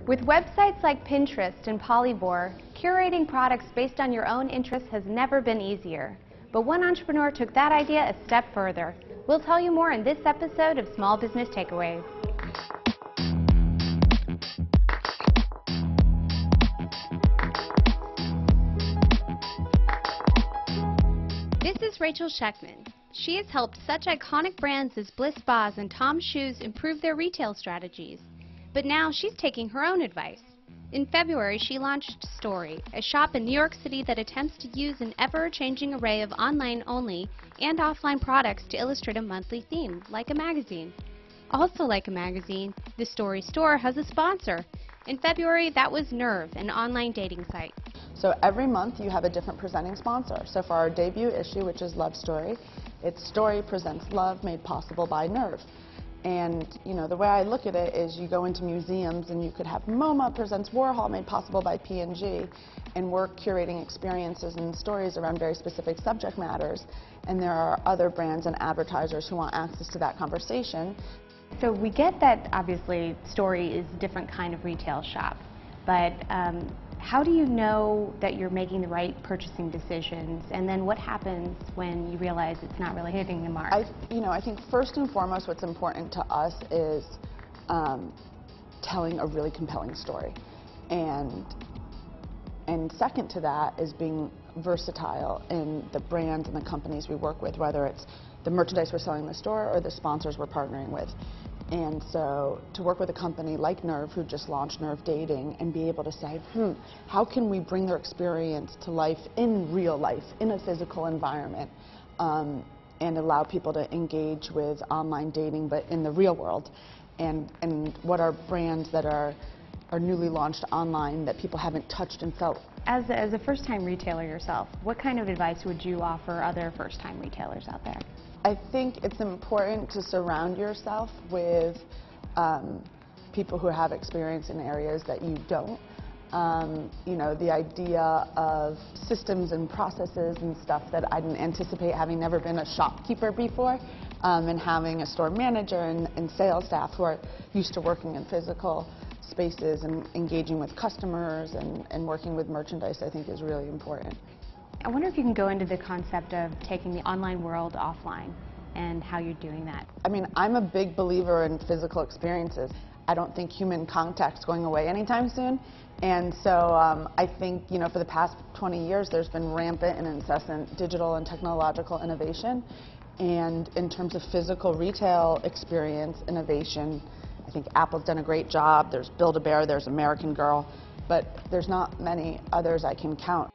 With websites like Pinterest and Polyvore, curating products based on your own interests has never been easier. But one entrepreneur took that idea a step further. We'll tell you more in this episode of Small Business Takeaways. This is Rachel Shechtman. She has helped such iconic brands as Bliss Spas and Tom's Shoes improve their retail strategies. But now she's taking her own advice. In February, she launched Story, a shop in New York City that attempts to use an ever-changing array of online-only and offline products to illustrate a monthly theme, like a magazine. Also like a magazine, the Story store has a sponsor. In February, that was Nerve, an online dating site. So every month you have a different presenting sponsor. So for our debut issue, which is Love Story, it's Story presents Love made possible by Nerve. And, you know, the way I look at it is you go into museums and you could have MoMA presents Warhol made possible by P&G, and we're curating experiences and stories around very specific subject matters, and there are other brands and advertisers who want access to that conversation. So we get that obviously Story is a different kind of retail shop, but how do you know that you're making the right purchasing decisions, and then what happens when you realize it's not really hitting the mark? I think first and foremost what's important to us is telling a really compelling story, and second to that is being versatile in the brands and the companies we work with, whether it's the merchandise we're selling in the store or the sponsors we're partnering with. And so to work with a company like Nerve, who just launched Nerve Dating, and be able to say, how can we bring their experience to life in real life, in a physical environment, and allow people to engage with online dating, but in the real world, and what are brands that are newly launched online that people haven't touched and felt. As a first-time retailer yourself, what kind of advice would you offer other first-time retailers out there? I think it's important to surround yourself with people who have experience in areas that you don't. The idea of systems and processes and stuff that I didn't anticipate, having never been a shopkeeper before, and having a store manager and sales staff who are used to working in physical spaces and engaging with customers and working with merchandise, I think is really important. I wonder if you can go into the concept of taking the online world offline and how you're doing that. I mean, I'm a big believer in physical experiences. I don't think human contact's going away anytime soon. And so I think, for the past 20 years, there's been rampant and incessant digital and technological innovation. And in terms of physical retail experience innovation, I think Apple's done a great job. There's Build-A-Bear, there's American Girl, but there's not many others I can count.